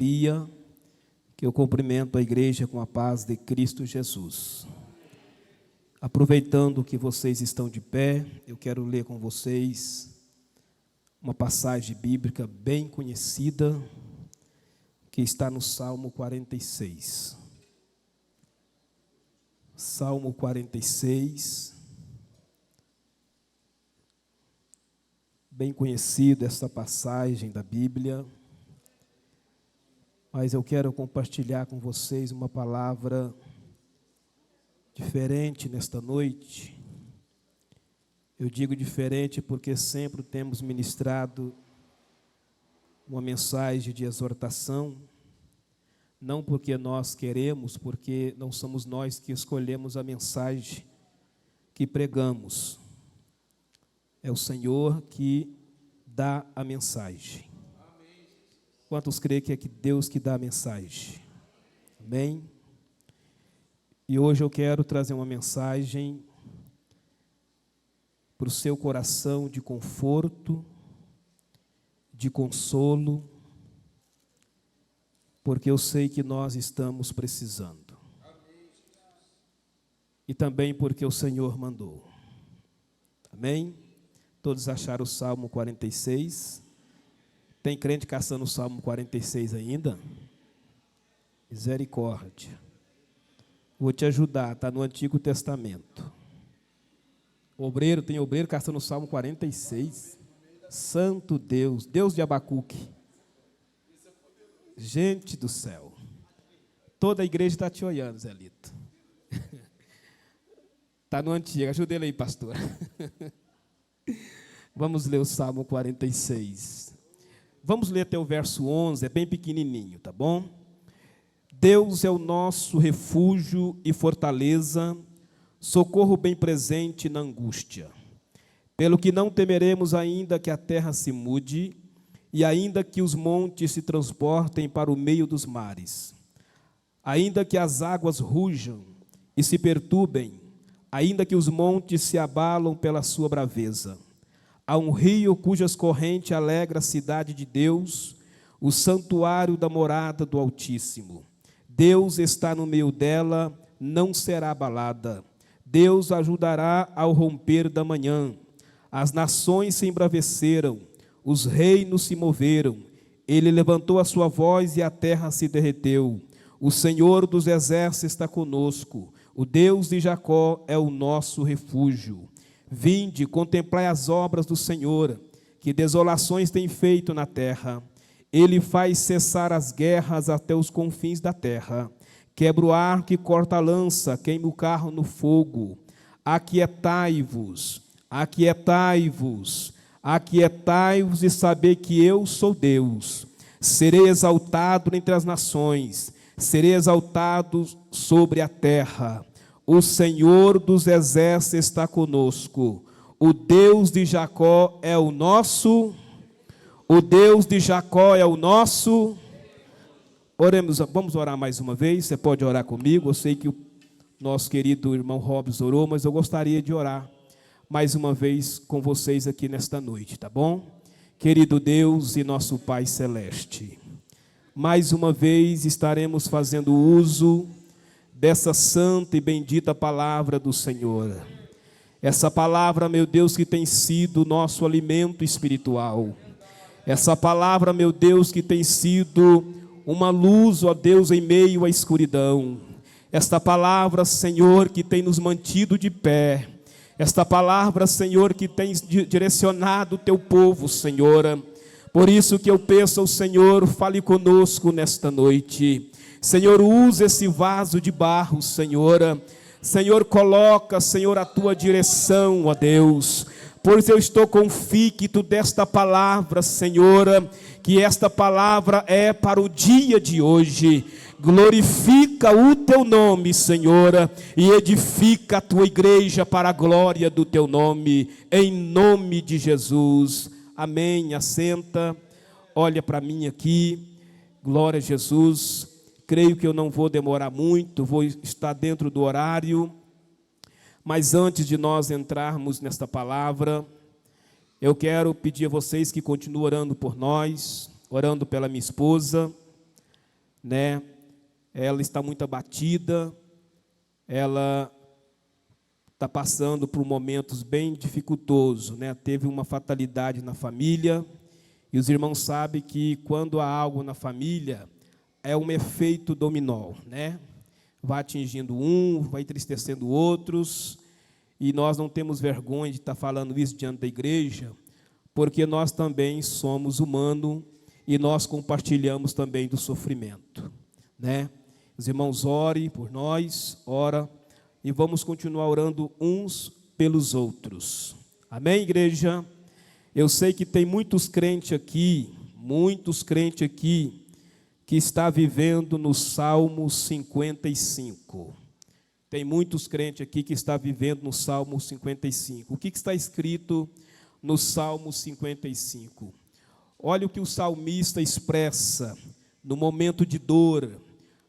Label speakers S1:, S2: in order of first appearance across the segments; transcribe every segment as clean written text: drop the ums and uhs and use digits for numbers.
S1: dia que eu cumprimento a igreja com a paz de Cristo Jesus. Aproveitando que vocês estão de pé, eu quero ler com vocês uma passagem bíblica bem conhecida, que está no Salmo 46. Salmo 46, bem conhecida esta passagem da Bíblia, mas eu quero compartilhar com vocês uma palavra diferente nesta noite. Eu digo diferente porque sempre temos ministrado uma mensagem de exortação, não porque nós queremos, porque não somos nós que escolhemos a mensagem que pregamos. É o Senhor que dá a mensagem. Quantos creem que é que Deus que dá a mensagem? Amém? E hoje eu quero trazer uma mensagem para o seu coração de conforto, de consolo, porque eu sei que nós estamos precisando. E também porque o Senhor mandou. Amém? Todos acharam o Salmo 46? Tem crente caçando o Salmo 46 ainda? Misericórdia. Vou te ajudar, está no Antigo Testamento. Tem obreiro caçando o Salmo 46. Santo Deus, Deus de Abacuque. Gente do céu. Toda a igreja está te olhando, Zelito. Está no Antigo, ajuda ele aí, pastor. Vamos ler o Salmo 46. Vamos ler até o verso 11, é bem pequenininho, tá bom? Deus é o nosso refúgio e fortaleza, socorro bem presente na angústia. Pelo que não temeremos ainda que a terra se mude, e ainda que os montes se transportem para o meio dos mares, ainda que as águas rujam e se perturbem, ainda que os montes se abalam pela sua braveza. Há um rio cujas correntes alegra a cidade de Deus, o santuário da morada do Altíssimo. Deus está no meio dela, não será abalada. Deus ajudará ao romper da manhã. As nações se embraveceram, os reinos se moveram. Ele levantou a sua voz e a terra se derreteu. O Senhor dos exércitos está conosco. O Deus de Jacó é o nosso refúgio. Vinde, contemplai as obras do Senhor, que desolações tem feito na terra. Ele faz cessar as guerras até os confins da terra. Quebra o arco e corta a lança, queima o carro no fogo. Aquietai-vos, aquietai-vos, aquietai-vos e sabei que eu sou Deus. Serei exaltado entre as nações, serei exaltado sobre a terra. O Senhor dos exércitos está conosco. O Deus de Jacó é o nosso. O Deus de Jacó é o nosso. Oremos, vamos orar mais uma vez. Você pode orar comigo. Eu sei que o nosso querido irmão Robson orou, mas eu gostaria de orar mais uma vez com vocês aqui nesta noite, tá bom? Querido Deus e nosso Pai Celeste, mais uma vez estaremos fazendo uso dessa santa e bendita palavra do Senhor. Essa palavra, meu Deus, que tem sido nosso alimento espiritual. Essa palavra, meu Deus, que tem sido uma luz, ó Deus, em meio à escuridão. Esta palavra, Senhor, que tem nos mantido de pé. Esta palavra, Senhor, que tem direcionado o teu povo, Senhor. Por isso que eu peço ao Senhor, fale conosco nesta noite. Senhor, usa esse vaso de barro, Senhor. Senhor, coloca, Senhor, a tua direção, ó Deus. Pois eu estou convicto desta palavra, Senhor, que esta palavra é para o dia de hoje. Glorifica o teu nome, Senhor, e edifica a tua igreja para a glória do teu nome, em nome de Jesus. Amém. Assenta, olha para mim aqui. Glória a Jesus. Creio que eu não vou demorar muito, vou estar dentro do horário. Mas antes de nós entrarmos nesta palavra, eu quero pedir a vocês que continuem orando por nós, orando pela minha esposa, né? Ela está muito abatida, ela está passando por momentos bem dificultosos, né? Teve uma fatalidade na família, e os irmãos sabem que quando há algo na família, é um efeito dominó, né? Vai atingindo um, vai entristecendo outros, e nós não temos vergonha de estar falando isso diante da igreja, porque nós também somos humanos e nós compartilhamos também do sofrimento, né? Os irmãos, orem por nós, ora, e vamos continuar orando uns pelos outros. Amém, igreja? Eu sei que tem muitos crentes aqui, que está vivendo no Salmo 55. Tem muitos crentes aqui que está vivendo no Salmo 55. O que está escrito no Salmo 55? Olha o que o salmista expressa no momento de dor,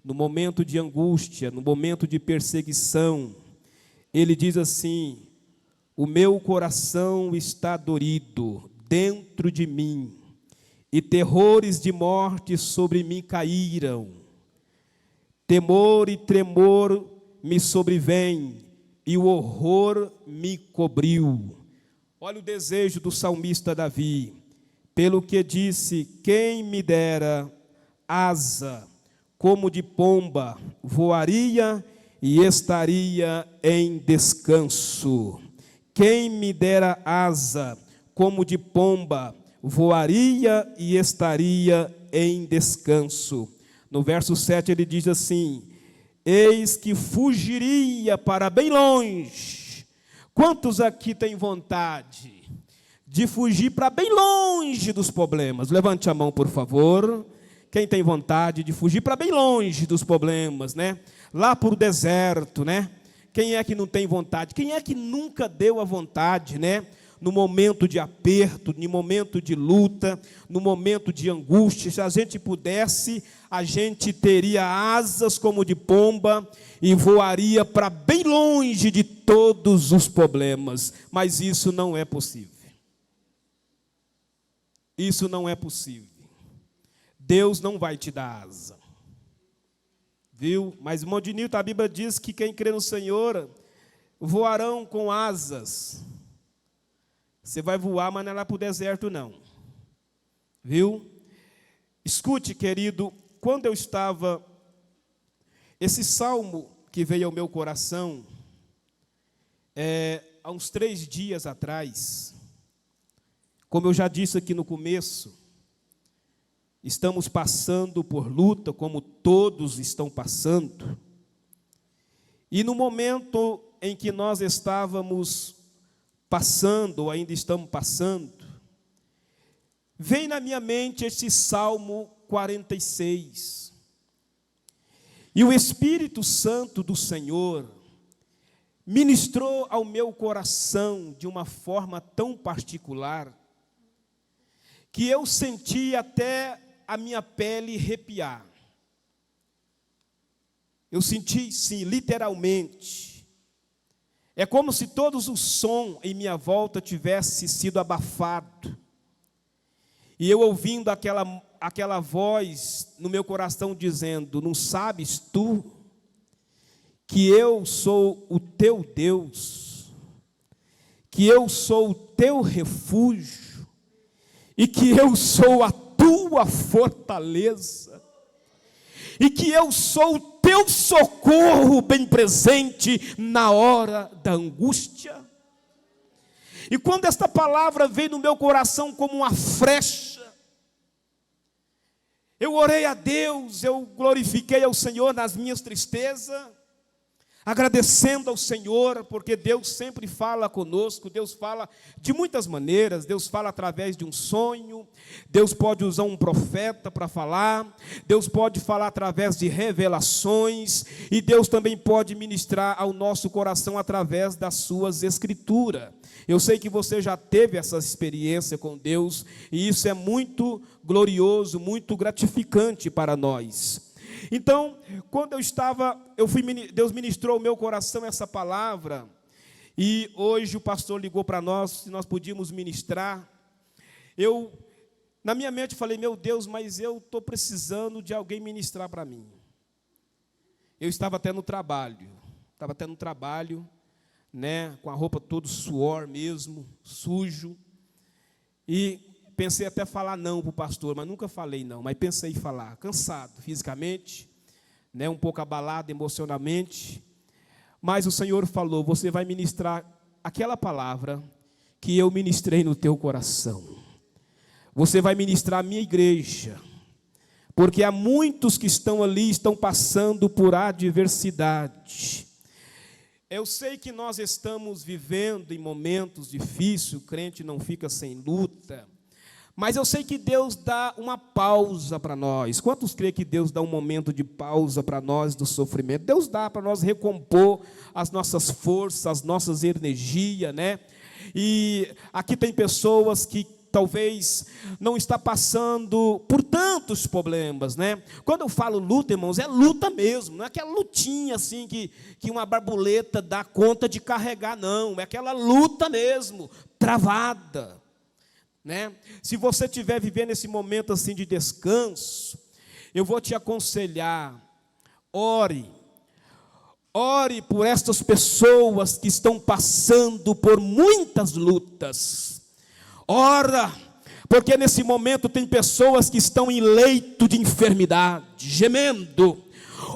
S1: no momento de angústia, no momento de perseguição. Ele diz assim: o meu coração está dorido dentro de mim, e terrores de morte sobre mim caíram. Temor e tremor me sobrevêm, e o horror me cobriu. Olha o desejo do salmista Davi, pelo que disse: quem me dera asa como de pomba, voaria e estaria em descanso. Quem me dera asa como de pomba, voaria e estaria em descanso. No verso 7 ele diz assim: eis que fugiria para bem longe. Quantos aqui têm vontade de fugir para bem longe dos problemas? Levante a mão, por favor. Quem tem vontade de fugir para bem longe dos problemas, né? Lá para o deserto, né? Quem é que não tem vontade? Quem é que nunca deu a vontade, né? No momento de aperto, no momento de luta, no momento de angústia, se a gente pudesse, a gente teria asas como de pomba e voaria para bem longe de todos os problemas. Mas isso não é possível. Isso não é possível. Deus não vai te dar asa. Viu? Mas, irmão Dinilton, a Bíblia diz que quem crê no Senhor voarão com asas. Você vai voar, mas não é lá para o deserto, não. Viu? Escute, querido, quando eu estava... Esse salmo que veio ao meu coração, há uns 3 dias atrás, como eu já disse aqui no começo, estamos passando por luta, como todos estão passando. E no momento em que nós estávamos passando, ou ainda estamos passando, vem na minha mente este Salmo 46. E o Espírito Santo do Senhor ministrou ao meu coração de uma forma tão particular, que eu senti até a minha pele arrepiar. Eu senti, sim, literalmente. É como se todos os som em minha volta tivesse sido abafado. E eu ouvindo aquela voz no meu coração dizendo: não sabes tu que eu sou o teu Deus, que eu sou o teu refúgio, e que eu sou a tua fortaleza, e que eu sou o teu socorro bem presente na hora da angústia. E quando esta palavra veio no meu coração como uma flecha, eu orei a Deus, eu glorifiquei ao Senhor nas minhas tristezas, agradecendo ao Senhor, porque Deus sempre fala conosco, Deus fala de muitas maneiras. Deus fala através de um sonho, Deus pode usar um profeta para falar, Deus pode falar através de revelações, e Deus também pode ministrar ao nosso coração através das suas escrituras. Eu sei que você já teve essa experiência com Deus, e isso é muito glorioso, muito gratificante para nós. Então, quando Deus ministrou ao meu coração essa palavra, e hoje o pastor ligou para nós, se nós podíamos ministrar. Eu Na minha mente eu falei, meu Deus, mas eu estou precisando de alguém ministrar para mim. Eu estava até no trabalho, né, com a roupa todo suor mesmo, sujo, e pensei até falar não para o pastor, mas nunca falei não, mas pensei em falar, cansado fisicamente, né, um pouco abalado emocionalmente, mas o Senhor falou, você vai ministrar aquela palavra que eu ministrei no teu coração, você vai ministrar a minha igreja, porque há muitos que estão ali, estão passando por adversidade. Eu sei que nós estamos vivendo em momentos difíceis, o crente não fica sem luta, mas eu sei que Deus dá uma pausa para nós. Quantos creem que Deus dá um momento de pausa para nós do sofrimento? Deus dá para nós recompor as nossas forças, as nossas energias, né? E aqui tem pessoas que talvez não está passando por tantos problemas, né? Quando eu falo luta, irmãos, é luta mesmo, não é aquela lutinha assim que uma borboleta dá conta de carregar, não, é aquela luta mesmo, travada, né? Se você estiver vivendo esse momento assim de descanso, eu vou te aconselhar, ore por estas pessoas que estão passando por muitas lutas. Ora, porque nesse momento tem pessoas que estão em leito de enfermidade, gemendo.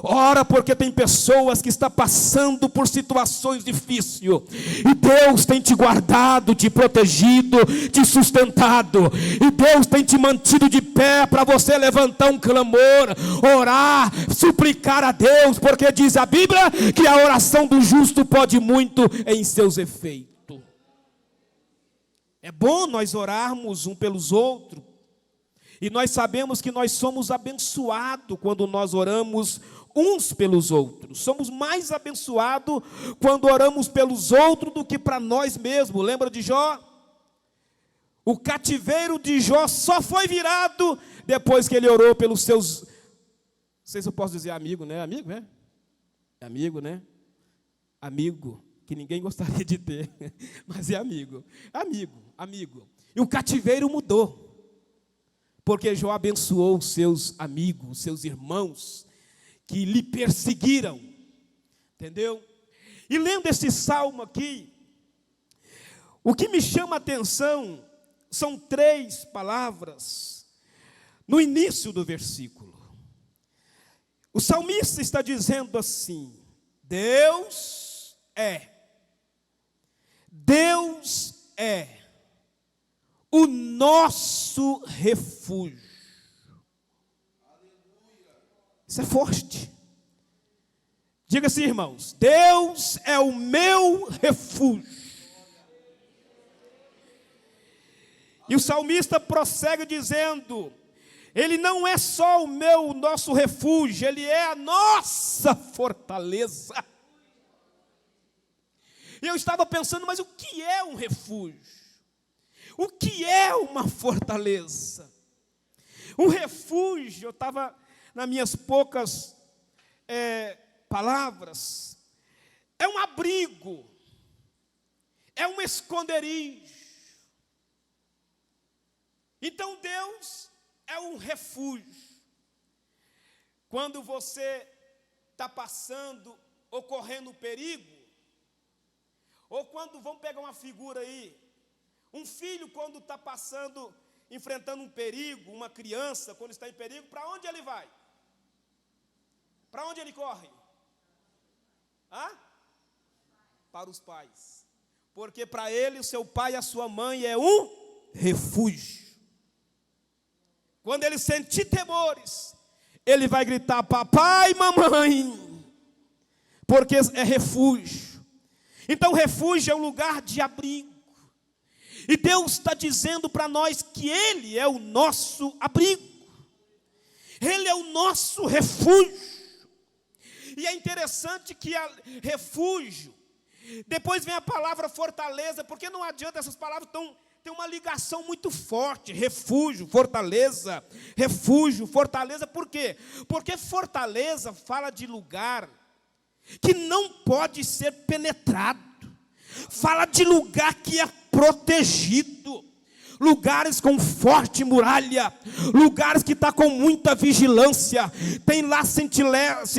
S1: Ora, porque tem pessoas que estão passando por situações difíceis. E Deus tem te guardado, te protegido, te sustentado. E Deus tem te mantido de pé para você levantar um clamor, orar, suplicar a Deus. Porque diz a Bíblia que a oração do justo pode muito em seus efeitos. É bom nós orarmos um pelos outros, e nós sabemos que nós somos abençoados quando nós oramos uns pelos outros. Somos mais abençoados quando oramos pelos outros do que para nós mesmos. Lembra de Jó? O cativeiro de Jó só foi virado depois que ele orou pelos seus... Não sei se eu posso dizer amigo, né? Amigo, né? É amigo, né? Amigo, que ninguém gostaria de ter, mas é amigo. Amigo. E o cativeiro mudou, porque Jó abençoou os seus amigos, os seus irmãos, que lhe perseguiram, entendeu? E lendo esse salmo aqui, o que me chama a atenção são 3 palavras no início do versículo. O salmista está dizendo assim: Deus é o nosso refúgio. Isso é forte. Diga assim, irmãos: Deus é o meu refúgio. E o salmista prossegue dizendo: Ele não é só o nosso refúgio, Ele é a nossa fortaleza. E eu estava pensando, mas o que é um refúgio? O que é uma fortaleza? Um refúgio, eu estava nas minhas poucas palavras, é um abrigo, é um esconderijo. Então Deus é um refúgio. Quando você está passando ou correndo perigo, ou quando, vamos pegar uma figura aí, um filho quando está passando, enfrentando um perigo, uma criança quando está em perigo, para onde ele vai? Para onde ele corre? Para os pais. Porque para ele, o seu pai e a sua mãe é um refúgio. Quando ele sentir temores, ele vai gritar: papai, mamãe, porque é refúgio. Então refúgio é um lugar de abrigo. E Deus está dizendo para nós que Ele é o nosso abrigo. Ele é o nosso refúgio. E é interessante que refúgio, depois vem a palavra fortaleza, porque não adianta, essas palavras têm uma ligação muito forte. Refúgio, fortaleza, por quê? Porque fortaleza fala de lugar que não pode ser penetrado, fala de lugar que é protegido. lugares com forte muralha, lugares que está com muita vigilância, tem lá sentinelas,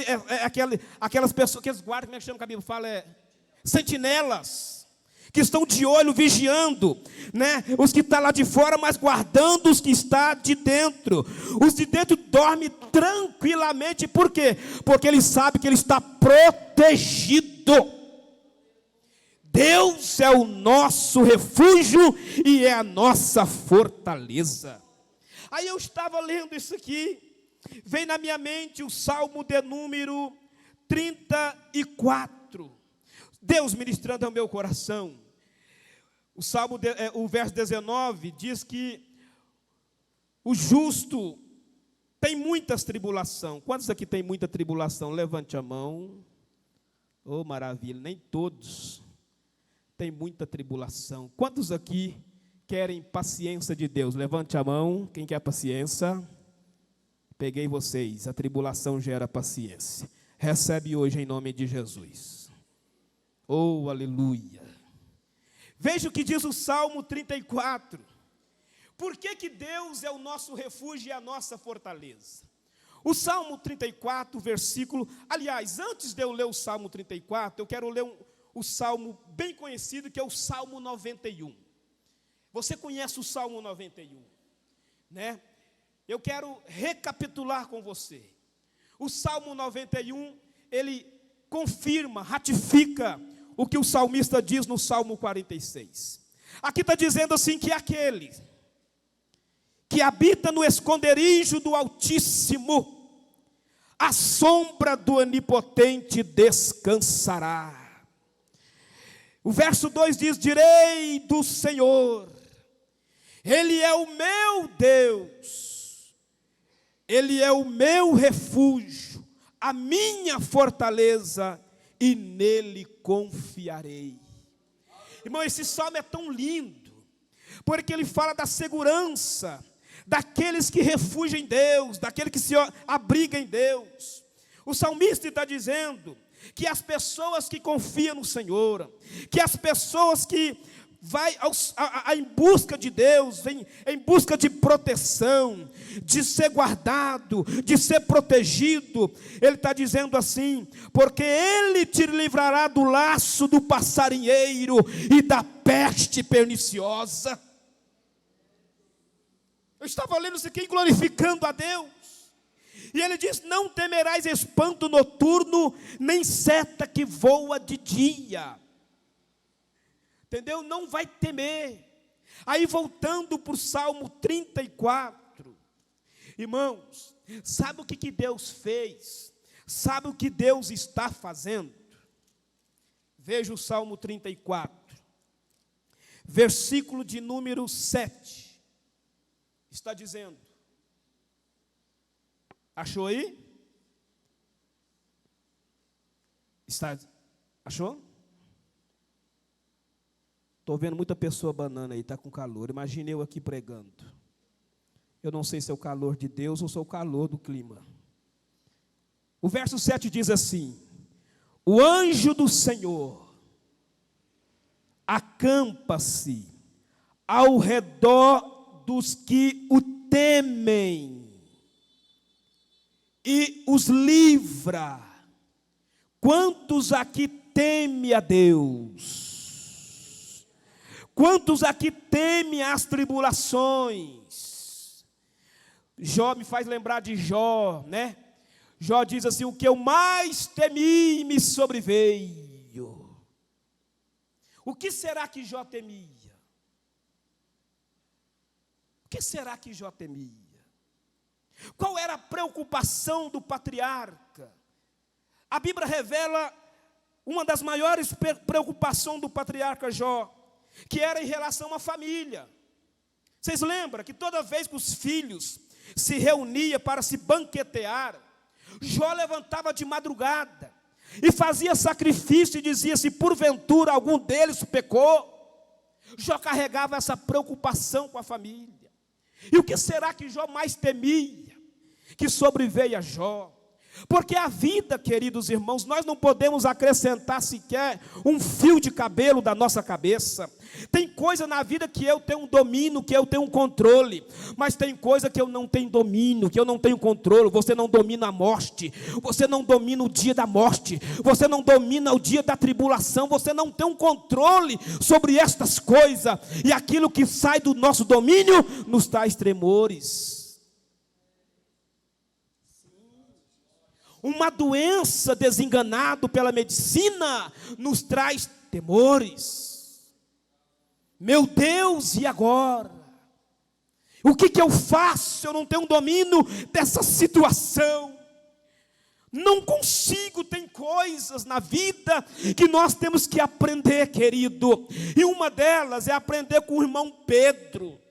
S1: aquelas pessoas, aqueles guardas, como é que chama que a Bíblia fala? Sentinelas, que estão de olho, vigiando, né? Os que estão lá de fora, mas guardando os que estão de dentro. Os de dentro dormem tranquilamente, por quê? Porque ele sabe que ele está protegido. Deus é o nosso refúgio e é a nossa fortaleza. Aí eu estava lendo isso aqui, vem na minha mente o Salmo de número 34. Deus ministrando ao meu coração. O verso 19 diz que o justo tem muitas tribulações. Quantos aqui tem muita tribulação? Levante a mão. Oh, maravilha, nem todos. Tem muita tribulação. Quantos aqui querem paciência de Deus? Levante a mão. Quem quer paciência? Peguei vocês. A tribulação gera paciência. Recebe hoje em nome de Jesus. Oh, aleluia. Veja o que diz o Salmo 34. Por que Deus é o nosso refúgio e a nossa fortaleza? O Salmo 34, versículo... Aliás, antes de eu ler o Salmo 34, eu quero ler o salmo bem conhecido, que é o Salmo 91. Você conhece o Salmo 91, né? Eu quero recapitular com você. O Salmo 91, ele confirma, ratifica o que o salmista diz no Salmo 46. Aqui está dizendo assim, que aquele que habita no esconderijo do Altíssimo, à sombra do Onipotente descansará. O verso 2 diz: direi do Senhor, Ele é o meu Deus, Ele é o meu refúgio, a minha fortaleza, e nele confiarei. Irmão, esse salmo é tão lindo, porque ele fala da segurança daqueles que refugiam em Deus, daquele que se abriga em Deus. O salmista está dizendo que as pessoas que confiam no Senhor, que as pessoas que vai em busca de Deus, em busca de proteção, de ser guardado, de ser protegido, ele está dizendo assim: porque Ele te livrará do laço do passarinheiro e da peste perniciosa. Eu estava lendo isso aqui, glorificando a Deus, e ele diz: não temerás espanto noturno, nem seta que voa de dia. Entendeu? Não vai temer. Aí voltando para o Salmo 34, irmãos, sabe o que Deus fez? Sabe o que Deus está fazendo? Veja o Salmo 34, versículo de número 7, está dizendo, achou aí? Achou? Estou vendo muita pessoa banana aí, está com calor. Imagine eu aqui pregando. Eu não sei se é o calor de Deus ou se é o calor do clima. O verso 7 diz assim: o anjo do Senhor acampa-se ao redor dos que o temem e os livra. Quantos aqui temem a Deus? Quantos aqui temem as tribulações? Jó me faz lembrar de Jó, né? Jó diz assim: o que eu mais temi me sobreveio. O que será que Jó temia? O que será que Jó temia? Qual era a preocupação do patriarca? A Bíblia revela uma das maiores preocupações do patriarca Jó, que era em relação à família. Vocês lembram que toda vez que os filhos se reuniam para se banquetear, Jó levantava de madrugada e fazia sacrifício e dizia: se porventura algum deles pecou, Jó carregava essa preocupação com a família. E o que será que Jó mais temia que sobreveio a Jó? Porque a vida, queridos irmãos, nós não podemos acrescentar sequer um fio de cabelo da nossa cabeça. Tem coisa na vida que eu tenho um domínio, que eu tenho um controle, mas tem coisa que eu não tenho domínio, que eu não tenho controle. Você não domina a morte, você não domina o dia da morte, você não domina o dia da tribulação, você não tem um controle sobre estas coisas, e aquilo que sai do nosso domínio nos traz tremores. Uma doença desenganada pela medicina nos traz temores. Meu Deus, e agora? O que eu faço? Eu não tenho domínio dessa situação. Não consigo, tem coisas na vida que nós temos que aprender, querido. E uma delas é aprender com o irmão Pedro.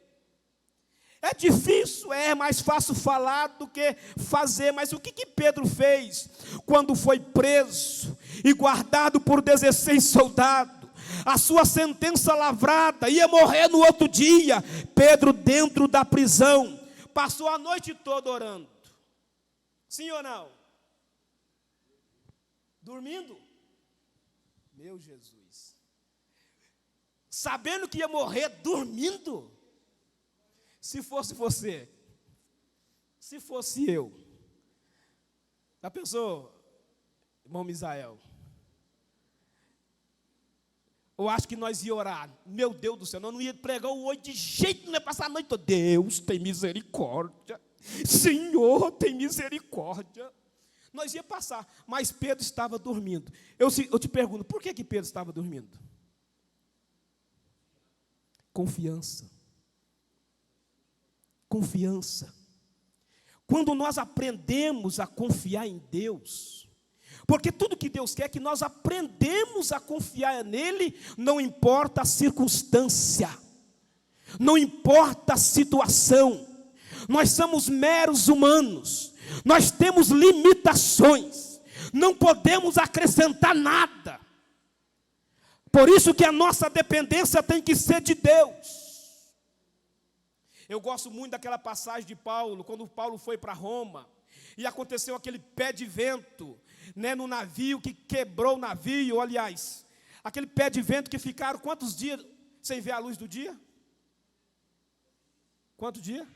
S1: É difícil, é mais fácil falar do que fazer, mas o que Pedro fez quando foi preso e guardado por 16 soldados? A sua sentença lavrada, ia morrer no outro dia. Pedro, dentro da prisão, passou a noite toda orando. Sim ou não? Dormindo? Meu Jesus. Sabendo que ia morrer, dormindo? Se fosse você, se fosse eu, já pensou, irmão Misael? Eu acho que nós ia orar, meu Deus do céu, nós não ia pregar o olho de jeito, não ia passar a noite toda. Deus tem misericórdia, Senhor tem misericórdia. Nós ia passar, mas Pedro estava dormindo. Eu te pergunto, por que Pedro estava dormindo? Confiança. Confiança. Quando nós aprendemos a confiar em Deus, porque tudo que Deus quer é que nós aprendemos a confiar nele, não importa a circunstância, não importa a situação. Nós somos meros humanos, nós temos limitações, não podemos acrescentar nada. Por isso que a nossa dependência tem que ser de Deus. Eu gosto muito daquela passagem de Paulo, quando Paulo foi para Roma, e aconteceu aquele pé de vento, né, no navio, que quebrou o navio, aliás, aquele pé de vento que ficaram quantos dias sem ver a luz do dia? Quanto dia?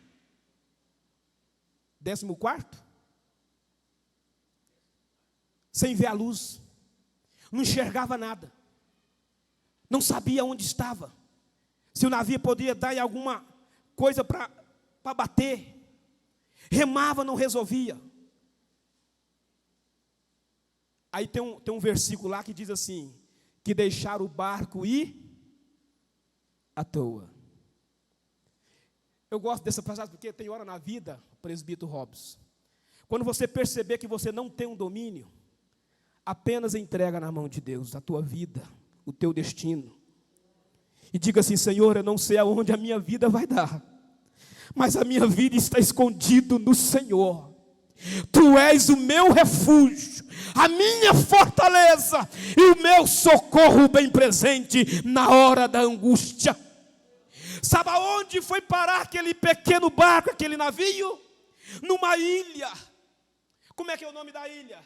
S1: 14º? Sem ver a luz, não enxergava nada, não sabia onde estava, se o navio podia dar em alguma coisa para bater, remava, não resolvia. Aí tem um versículo lá que diz assim, que deixaram o barco ir à toa. Eu gosto dessa passagem porque tem hora na vida, presbítero Robson, quando você perceber que você não tem um domínio, apenas entrega na mão de Deus a tua vida, o teu destino. E diga assim, Senhor, eu não sei aonde a minha vida vai dar, mas a minha vida está escondida no Senhor. Tu és o meu refúgio, a minha fortaleza e o meu socorro bem presente na hora da angústia. Sabe aonde foi parar aquele pequeno barco, aquele navio? Numa ilha. Como é que é o nome da ilha?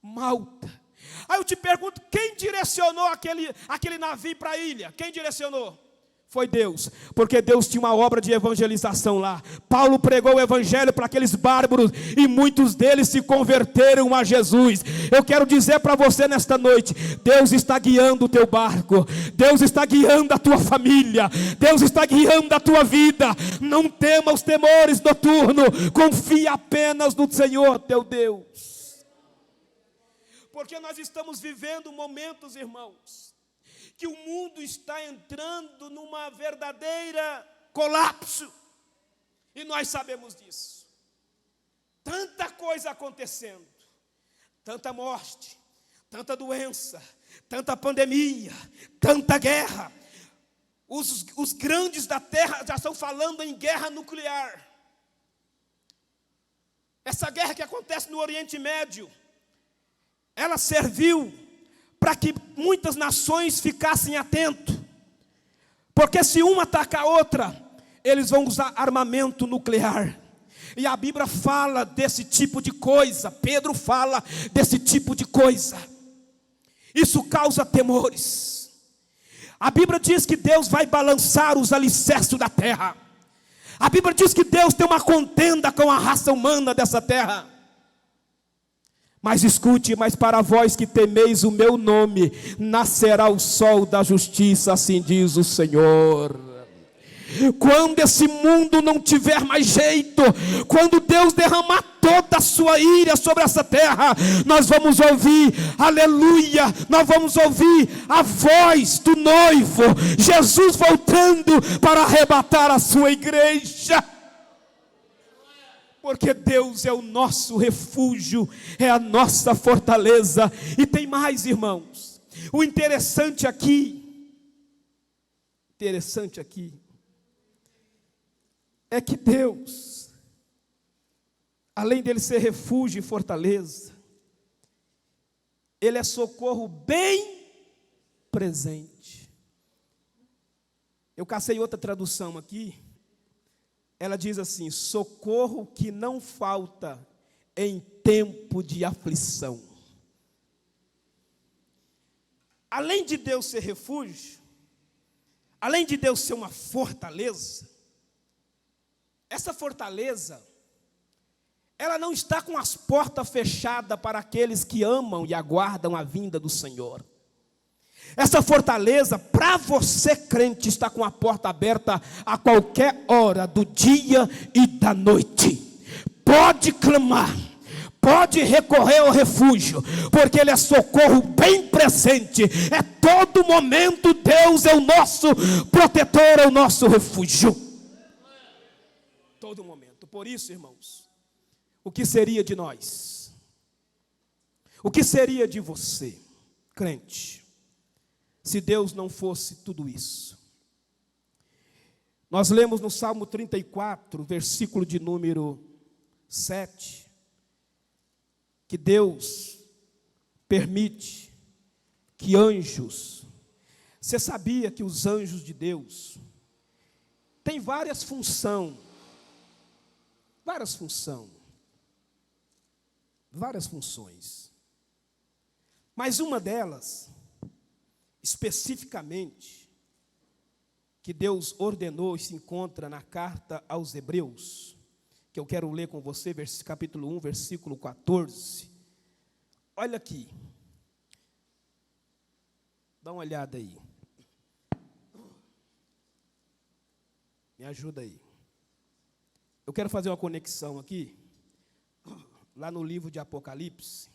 S1: Malta. Aí eu te pergunto, quem direcionou aquele navio para a ilha? Quem direcionou? Foi Deus, porque Deus tinha uma obra de evangelização lá. Paulo pregou o evangelho para aqueles bárbaros e muitos deles se converteram a Jesus. Eu quero dizer para você nesta noite, Deus está guiando o teu barco, Deus está guiando a tua família, Deus está guiando a tua vida. Não tema os temores noturnos, confia apenas no Senhor teu Deus. Porque nós estamos vivendo momentos, irmãos, que o mundo está entrando numa verdadeira colapso, e nós sabemos disso. Tanta coisa acontecendo, tanta morte, tanta doença, tanta pandemia, tanta guerra. Os grandes da terra já estão falando em guerra nuclear. Essa guerra que acontece no Oriente Médio, ela serviu para que muitas nações ficassem atentos, porque se uma atacar a outra, eles vão usar armamento nuclear. E a Bíblia fala desse tipo de coisa, Pedro fala desse tipo de coisa. Isso causa temores. A Bíblia diz que Deus vai balançar os alicerces da terra. A Bíblia diz que Deus tem uma contenda com a raça humana dessa terra. Mas escute, mas para vós que temeis o meu nome, nascerá o sol da justiça, assim diz o Senhor. Quando esse mundo não tiver mais jeito, quando Deus derramar toda a sua ira sobre essa terra, nós vamos ouvir, aleluia, nós vamos ouvir a voz do noivo, Jesus voltando para arrebatar a sua igreja. Porque Deus é o nosso refúgio, é a nossa fortaleza. E tem mais, irmãos, o interessante aqui é que Deus, além dele ser refúgio e fortaleza, ele é socorro bem presente. Eu cacei outra tradução aqui, ela diz assim: socorro que não falta em tempo de aflição. Além de Deus ser refúgio, além de Deus ser uma fortaleza, essa fortaleza, ela não está com as portas fechadas para aqueles que amam e aguardam a vinda do Senhor. Essa fortaleza, para você crente, está com a porta aberta a qualquer hora do dia e da noite. Pode clamar, pode recorrer ao refúgio, porque ele é socorro bem presente. É todo momento, Deus é o nosso protetor, é o nosso refúgio. Todo momento. Por isso, irmãos, o que seria de nós? O que seria de você, crente, se Deus não fosse tudo isso? Nós lemos no Salmo 34, versículo de número 7, que Deus permite que anjos, você sabia que os anjos de Deus têm várias funções, mas uma delas, especificamente, que Deus ordenou e se encontra na carta aos Hebreus, que eu quero ler com você, capítulo 1, versículo 14. Olha aqui, dá uma olhada aí, me ajuda aí. Eu quero fazer uma conexão aqui, lá no livro de Apocalipse.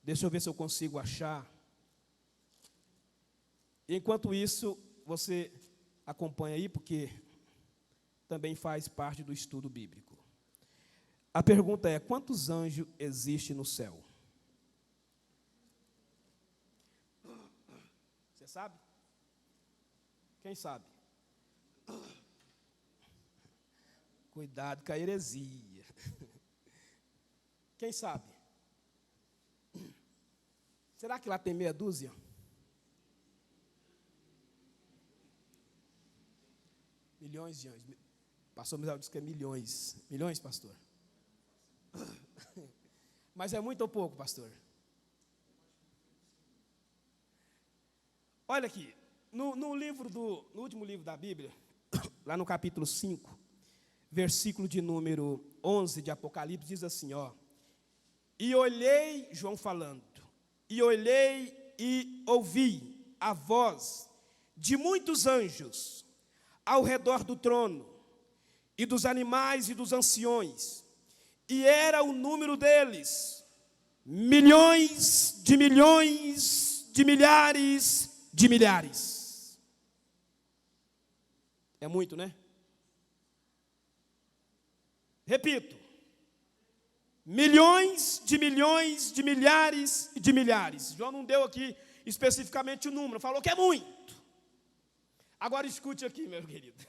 S1: Deixa eu ver se eu consigo achar. Enquanto isso, você acompanha aí, porque também faz parte do estudo bíblico. A pergunta é: quantos anjos existem no céu? Você sabe? Quem sabe? Cuidado com a heresia. Quem sabe? Será que lá tem meia dúzia? Milhões de anjos. Pastor Misael disse que é milhões. Milhões, pastor? Mas é muito ou pouco, pastor? Olha aqui, no último livro da Bíblia, lá no capítulo 5, versículo de número 11 de Apocalipse, diz assim, ó: e olhei, João falando, e olhei e ouvi a voz de muitos anjos ao redor do trono, e dos animais e dos anciões, e era o número deles, milhões de milhões de milhares de milhares. É muito, né? Repito, milhões de milhares de milhares. João não deu aqui especificamente o número, falou que é muito. Agora escute aqui, meu querido.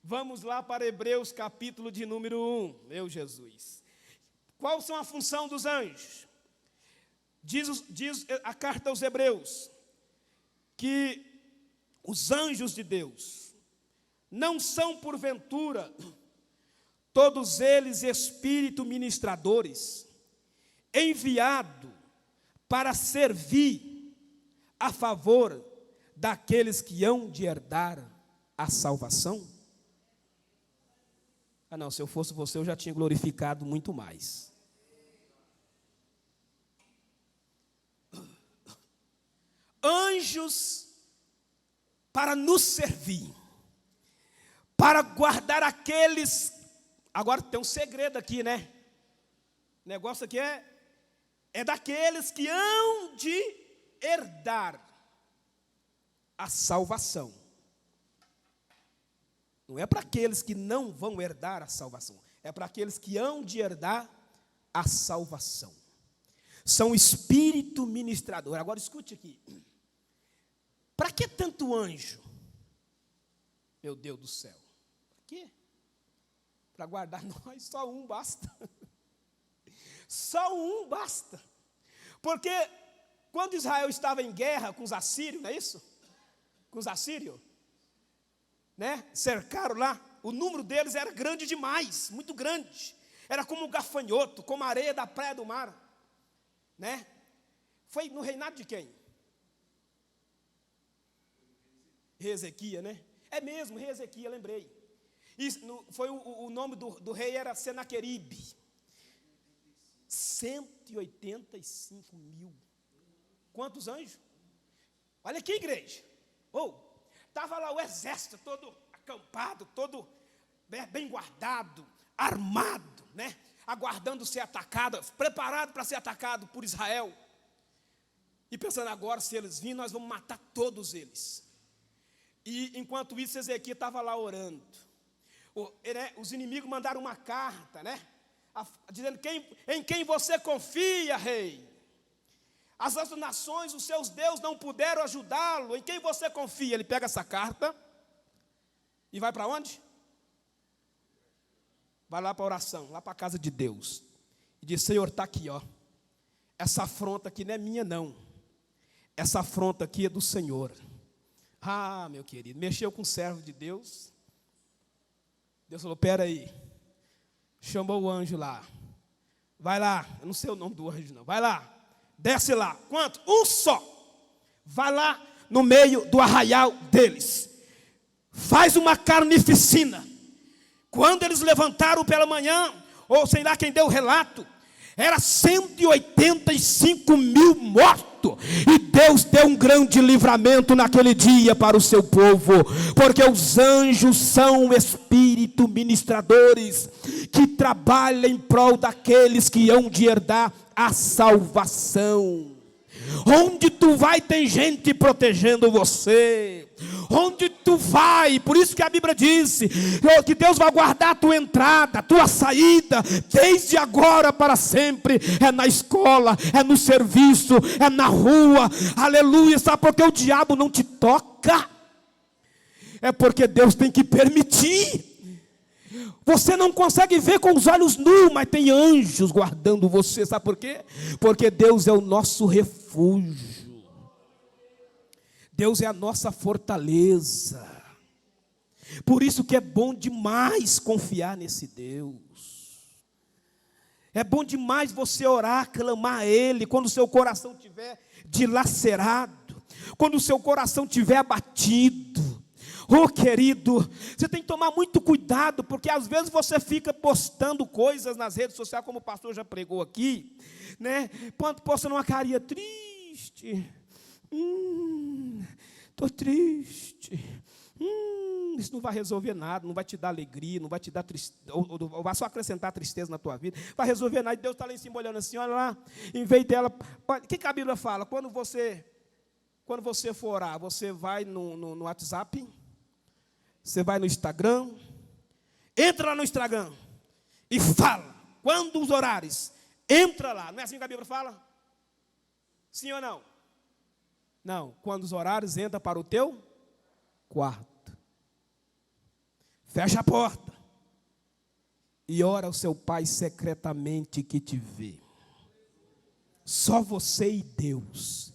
S1: Vamos lá para Hebreus capítulo de número 1, meu Jesus. Qual são a função dos anjos? Diz a carta aos Hebreus que os anjos de Deus não são porventura todos eles espírito ministradores, enviado para servir a favor daqueles que hão de herdar a salvação? Ah não, se eu fosse você, eu já tinha glorificado muito mais. Anjos para nos servir, para guardar aqueles. Agora tem um segredo aqui, né? O negócio aqui é daqueles que hão de herdar a salvação. Não é para aqueles que não vão herdar a salvação, é para aqueles que hão de herdar a salvação. São espírito ministrador. Agora escute aqui. Para que tanto anjo? Meu Deus do céu. Para quê? Para guardar nós, só um basta. Só um basta. Porque quando Israel estava em guerra com os assírios, não é isso? Com os assírios, né? Cercaram lá, o número deles era grande demais, muito grande. Era como um gafanhoto, como a areia da praia do mar, né? Foi no reinado de quem? Rei Ezequias, né? É mesmo, rei Ezequias, lembrei. Isso, foi o nome do rei era Senaqueribe. 185 mil. Quantos anjos? Olha aqui, igreja. Estava lá o exército todo acampado, todo bem guardado, armado, né? Aguardando ser atacado, preparado para ser atacado por Israel. E pensando agora, se eles virem, nós vamos matar todos eles. E enquanto isso, Ezequias estava lá orando. Os inimigos mandaram uma carta, né? Dizendo, em quem você confia, rei? As outras nações, os seus deuses não puderam ajudá-lo. Em quem você confia? Ele pega essa carta e vai para onde? Vai lá para a oração, lá para a casa de Deus. E diz, Senhor, está aqui, ó. Essa afronta aqui não é minha, não. Essa afronta aqui é do Senhor. Ah, meu querido, mexeu com o servo de Deus. Deus falou, pera aí. Chamou o anjo lá. Vai lá, eu não sei o nome do anjo não. Vai lá, desce lá. Quanto? Um só. Vai lá no meio do arraial deles. Faz uma carnificina. Quando eles levantaram pela manhã, ou sei lá quem deu o relato, era 185 mil mortos. E Deus deu um grande livramento naquele dia para o seu povo, porque os anjos são espírito ministradores que trabalham em prol daqueles que hão de herdar a salvação. Onde tu vai tem gente protegendo você. Onde tu vai, por isso que a Bíblia diz que Deus vai guardar a tua entrada, a tua saída, desde agora para sempre. É na escola, é no serviço, é na rua, aleluia. Sabe por que o diabo não te toca? É porque Deus tem que permitir. Você não consegue ver com os olhos nus, mas tem anjos guardando você. Sabe por quê? Porque Deus é o nosso refúgio. Deus é a nossa fortaleza. Por isso que é bom demais confiar nesse Deus. É bom demais você orar, clamar a Ele, quando o seu coração estiver dilacerado, quando o seu coração estiver abatido. Oh, querido, você tem que tomar muito cuidado, porque às vezes você fica postando coisas nas redes sociais, como o pastor já pregou aqui, né? Postando uma carinha triste. Estou triste. Isso não vai resolver nada, não vai te dar alegria, não vai te dar tristeza, ou vai só acrescentar tristeza na tua vida, vai resolver nada. E Deus está lá em cima olhando assim, olha lá, em vez dela. O que a Bíblia fala? Quando você for orar, você vai no WhatsApp, você vai no Instagram, entra lá no Instagram e fala. Quando os horários, entra lá. Não é assim que a Bíblia fala? Sim ou não? Não, quando os horários, entra para o teu quarto. Fecha a porta. E ora ao seu Pai secretamente que te vê. Só você e Deus.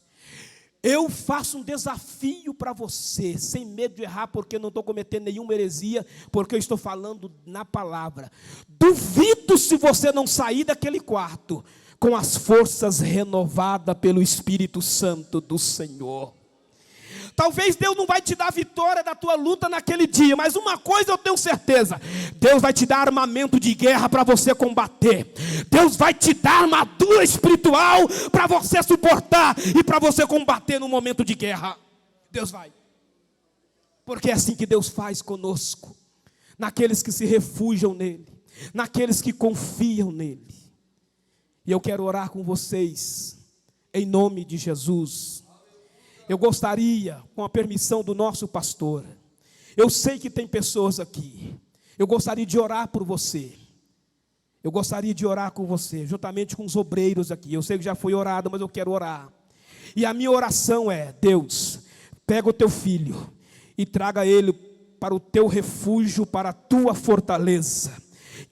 S1: Eu faço um desafio para você, sem medo de errar, porque eu não estou cometendo nenhuma heresia, porque eu estou falando na palavra. Duvido se você não sair daquele quarto com as forças renovadas pelo Espírito Santo do Senhor. Talvez Deus não vai te dar a vitória da tua luta naquele dia, mas uma coisa eu tenho certeza: Deus vai te dar armamento de guerra para você combater. Deus vai te dar armadura espiritual para você suportar e para você combater no momento de guerra. Deus vai. Porque é assim que Deus faz conosco, naqueles que se refugiam nele, naqueles que confiam nele. E eu quero orar com vocês, em nome de Jesus. Eu gostaria, com a permissão do nosso pastor, eu sei que tem pessoas aqui, eu gostaria de orar por você. Eu gostaria de orar com você, juntamente com os obreiros aqui. Eu sei que já foi orado, mas eu quero orar. E a minha oração é: Deus, pega o teu filho e traga ele para o teu refúgio, para a tua fortaleza.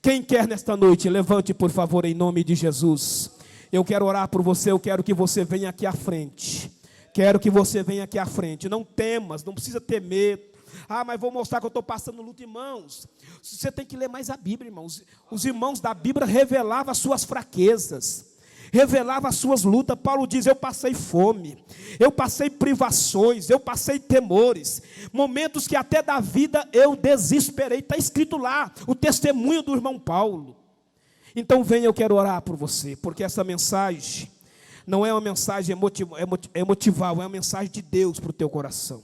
S1: Quem quer nesta noite, levante por favor em nome de Jesus. Eu quero orar por você, eu quero que você venha aqui à frente. Quero que você venha aqui à frente. Não temas, não precisa ter medo. Ah, mas vou mostrar que eu estou passando luta, irmãos. Você tem que ler mais a Bíblia, irmãos. Os irmãos da Bíblia revelavam as suas fraquezas, revelavam as suas lutas. Paulo diz: eu passei fome, eu passei privações, eu passei temores, momentos que até da vida eu desesperei. Está escrito lá, o testemunho do irmão Paulo. Então venha, eu quero orar por você, porque essa mensagem não é uma mensagem emotival, é uma mensagem de Deus para o teu coração.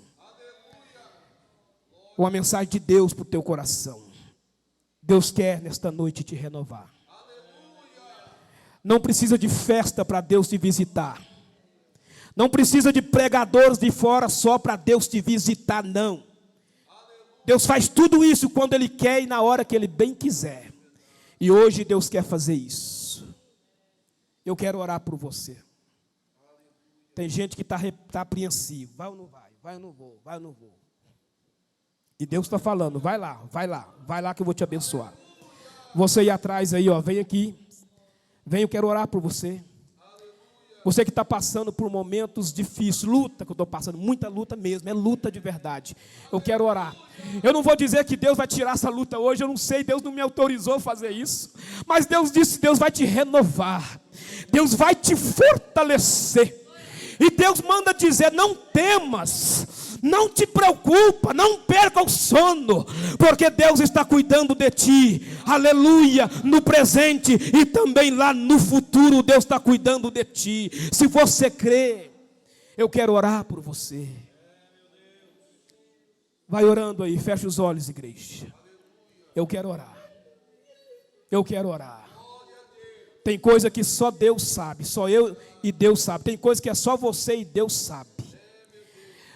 S1: Uma mensagem de Deus para o teu coração. Deus quer nesta noite te renovar. Não precisa de festa para Deus te visitar. Não precisa de pregadores de fora só para Deus te visitar, não. Deus faz tudo isso quando Ele quer e na hora que Ele bem quiser. E hoje Deus quer fazer isso. Eu quero orar por você. Tem gente que está apreensivo. Vai ou não vai? Vai ou não vou? Vai ou não vou? E Deus está falando: vai lá, vai lá. Vai lá que eu vou te abençoar. Você aí atrás aí, ó, vem aqui. Vem, eu quero orar por você. Você que está passando por momentos difíceis, luta que eu estou passando, muita luta mesmo, é luta de verdade. Eu quero orar. Eu não vou dizer que Deus vai tirar essa luta hoje, eu não sei, Deus não me autorizou a fazer isso. Mas Deus disse: Deus vai te renovar. Deus vai te fortalecer. E Deus manda dizer: não temas, não te preocupa, não perca o sono, porque Deus está cuidando de ti, aleluia, no presente e também lá no futuro, Deus está cuidando de ti. Se você crê, eu quero orar por você. Vai orando aí, fecha os olhos, igreja. Eu quero orar. Eu quero orar. Tem coisa que só Deus sabe, só eu e Deus sabe. Tem coisa que é só você e Deus sabe.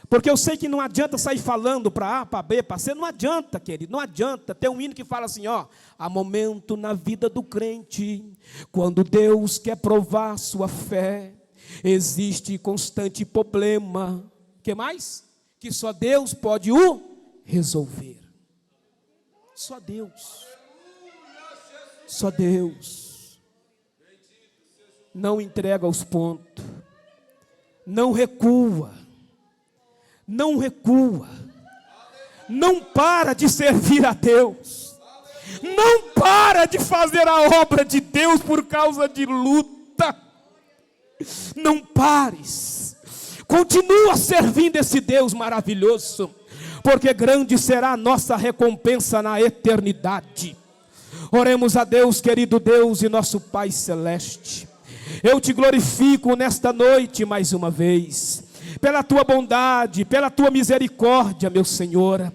S1: Porque eu sei que não adianta sair falando para A, para B, para C. Não adianta, querido, não adianta. Tem um hino que fala assim, ó: há momento na vida do crente, quando Deus quer provar sua fé, existe constante problema. O que mais? Que só Deus pode o resolver. Só Deus. Só Deus. Não entrega os pontos. Não recua. Não recua. Não para de servir a Deus. Não para de fazer a obra de Deus por causa de luta. Não pares. Continua servindo esse Deus maravilhoso, porque grande será a nossa recompensa na eternidade. Oremos a Deus, querido Deus e nosso Pai Celeste. Eu te glorifico nesta noite mais uma vez, pela tua bondade, pela tua misericórdia, meu Senhor.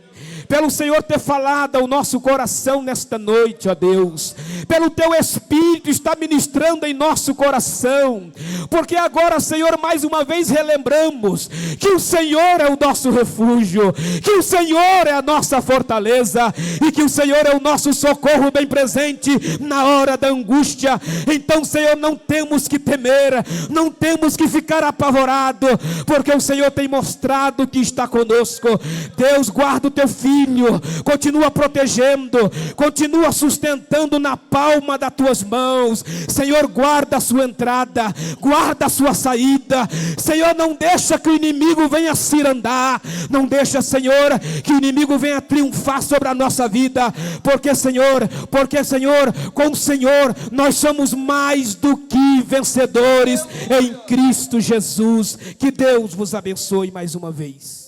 S1: Pelo Senhor ter falado ao nosso coração nesta noite, ó Deus. Pelo teu Espírito está ministrando em nosso coração. Porque agora, Senhor, mais uma vez relembramos que o Senhor é o nosso refúgio, que o Senhor é a nossa fortaleza e que o Senhor é o nosso socorro bem presente na hora da angústia. Então, Senhor, não temos que temer, não temos que ficar apavorado, porque o Senhor tem mostrado que está conosco. Deus, guarda o teu filho filho, continua protegendo, continua sustentando na palma das tuas mãos. Senhor, guarda a sua entrada, guarda a sua saída. Senhor, não deixa que o inimigo venha cirandar, não deixa, Senhor, que o inimigo venha triunfar sobre a nossa vida, porque Senhor, com o Senhor nós somos mais do que vencedores em Cristo Jesus. Que Deus vos abençoe mais uma vez.